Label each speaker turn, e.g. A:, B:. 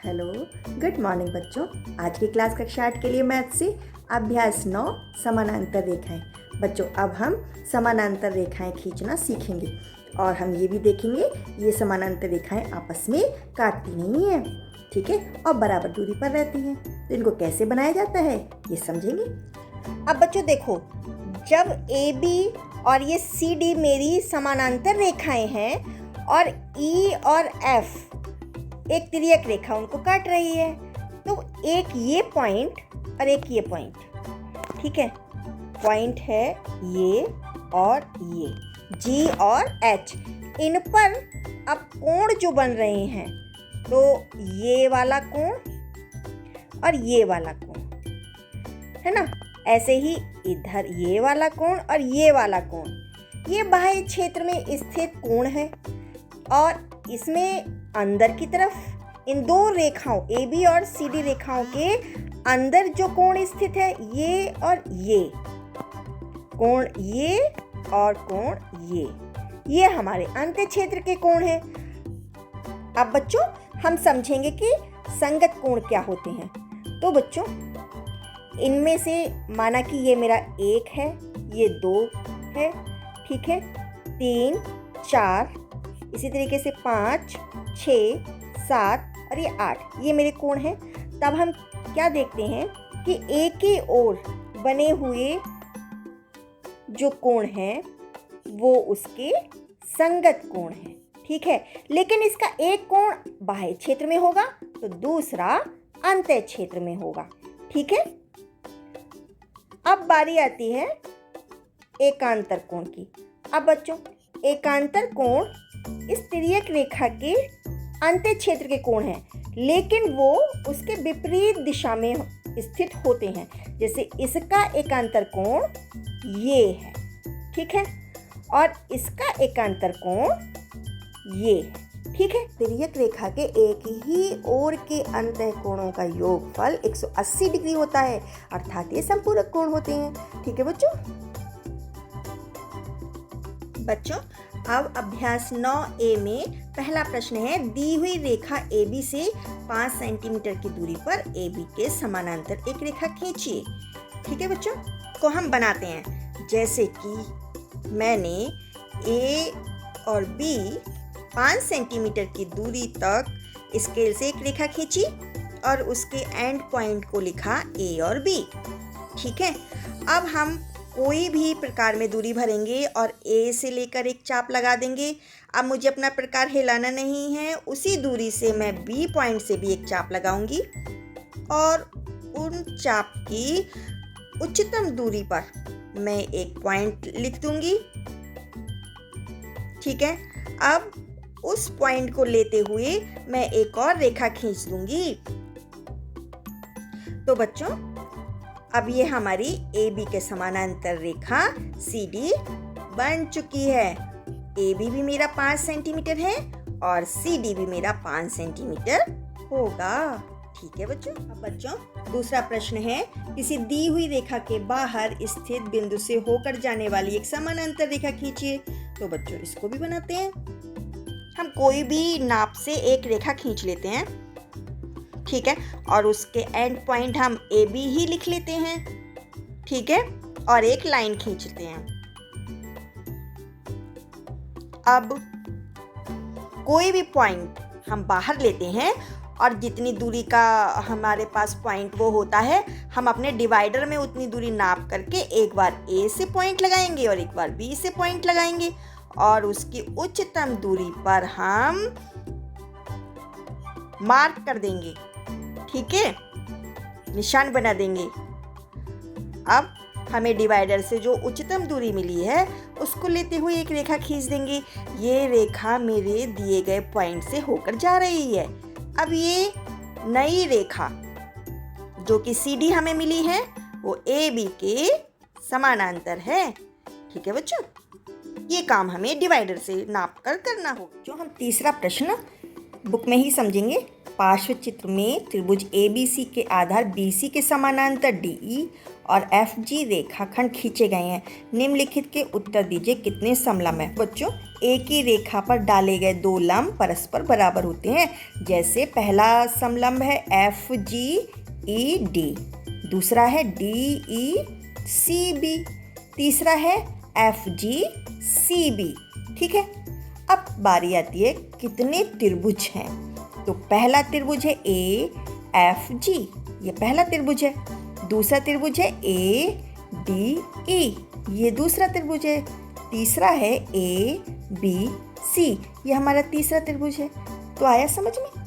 A: Hello, good morning बच्चों। आज की क्लास कक्षा 8 के लिए मैथ से अभ्यास 9 समानांतर रेखाएं। बच्चों अब हम समानांतर रेखाएं खींचना सीखेंगे और हम ये भी देखेंगे ये समानांतर रेखाएं आपस में काटती नहीं हैं, ठीक है, और बराबर दूरी पर रहती हैं। तो इनको कैसे बनाया जाता है ये समझेंगे। अब बच्चों देखो, जब ए बी और ये सी डी मेरी समानांतर रेखाएं हैं और ई और एफ एक तिर्यक रेखा उनको काट रही है, तो एक ये पॉइंट और एक ये पॉइंट, ठीक है, पॉइंट है ये और ये जी और एच, इन पर अब कोण जो बन रहे हैं, तो ये वाला कोण और ये वाला कोण है ना, ऐसे ही इधर ये वाला कोण और ये वाला कोण, ये बाह्य क्षेत्र में स्थित कोण है और इसमें अंदर की तरफ इन दो रेखाओं ए बी और सी डी रेखाओं के अंदर जो कोण स्थित है ये और ये कोण, ये और कोण ये हमारे अंत्य क्षेत्र के कोण हैं। अब बच्चों हम समझेंगे कि संगत कोण क्या होते हैं। तो बच्चों इनमें से माना कि ये मेरा 1 है, ये 2 है, ठीक है, 3, 4, इसी तरीके से 5, 6, 7 और ये 8, ये मेरे कोण हैं। तब हम क्या देखते हैं कि एक ही ओर बने हुए जो कोण हैं वो उसके संगत कोण हैं, ठीक है, लेकिन इसका एक कोण बाह्य क्षेत्र में होगा तो दूसरा अंतः क्षेत्र में होगा, ठीक है। अब बारी आती है एकांतर कोण की। अब बच्चों एकांतर कोण इस तिर्यक रेखा के अंत्य क्षेत्र के कोण हैं, लेकिन वो उसके विपरीत दिशा में स्थित होते हैं। जैसे इसका एकांतर कोण ये है, ठीक है, और इसका एकांतर कोण ये है, ठीक है। तिर्यक रेखा के एक ही ओर के अंतः कोणों का योगफल 180 डिग्री होता है, अर्थात ये संपूरक कोण होते हैं, ठीक है बच्चों। बच्चों अब अभ्यास 9A में पहला प्रश्न है, दी हुई रेखा AB से 5 सेंटीमीटर की दूरी पर AB के समानांतर एक रेखा खींचिए, ठीक है बच्चों। को हम बनाते हैं, जैसे कि मैंने A और B 5 सेंटीमीटर की दूरी तक स्केल से एक रेखा खींची और उसके एंड पॉइंट को लिखा A और B, ठीक है। अब हम कोई भी प्रकार में दूरी भरेंगे और A से लेकर एक चाप लगा देंगे। अब मुझे अपना प्रकार हिलाना नहीं है, उसी दूरी से मैं B पॉइंट से भी एक चाप लगाऊंगी और उन चाप की उच्चतम दूरी पर मैं एक पॉइंट लिख दूंगी, ठीक है। अब उस पॉइंट को लेते हुए मैं एक और रेखा खींच दूंगी। तो बच्चों अब ये हमारी AB के समानांतर रेखा CD बन चुकी है। AB भी मेरा 5 सेंटीमीटर है और CD भी मेरा 5 सेंटीमीटर होगा, ठीक है बच्चों। अब बच्चों दूसरा प्रश्न है, किसी दी हुई रेखा के बाहर स्थित बिंदु से होकर जाने वाली एक समानांतर रेखा खींचिए। तो बच्चों इसको भी बनाते हैं। हम कोई भी नाप से एक रेखा खींच लेते हैं, ठीक है, और उसके एंड पॉइंट हम AB ही लिख लेते हैं, ठीक है, और एक लाइन खींचते हैं। अब कोई भी पॉइंट हम बाहर लेते हैं और जितनी दूरी का हमारे पास पॉइंट वो होता है, हम अपने डिवाइडर में उतनी दूरी नाप करके एक बार A से पॉइंट लगाएंगे और एक बार B से पॉइंट लगाएंगे और उसकी उच्चतम दूरी पर हम मार्क कर देंगे, ठीक है, निशान बना देंगे। अब हमें डिवाइडर से जो उच्चतम दूरी मिली है उसको लेते हुए एक रेखा खींच देंगे। ये रेखा मेरे दिए गए पॉइंट से होकर जा रही है। अब ये नई रेखा जो कि CD हमें मिली है वो AB के समानांतर है, ठीक है बच्चों। ये काम हमें डिवाइडर से नाप कर करना होगा। जो हम तीसरा प्रश्न बुक में ही समझेंगे। पार्श्व चित्र में त्रिभुज ABC के आधार BC के समानांतर DE और FG रेखाखंड खींचे गए हैं। निम्नलिखित के उत्तर दीजिए कितने समलंब हैं। बच्चों, एक ही रेखा पर डाले गए दो लंब परस्पर बराबर होते हैं। जैसे पहला समलंब है FGED, दूसरा है DECB, तीसरा है FGCB। ठीक है, अब बारी आती है कितने त्रिभुज हैं। तो पहला त्रिभुज है AFG, ये पहला त्रिभुज है। दूसरा त्रिभुज है ADE, ये दूसरा त्रिभुज है। तीसरा है ABC, ये हमारा तीसरा त्रिभुज है। तो आया समझ में।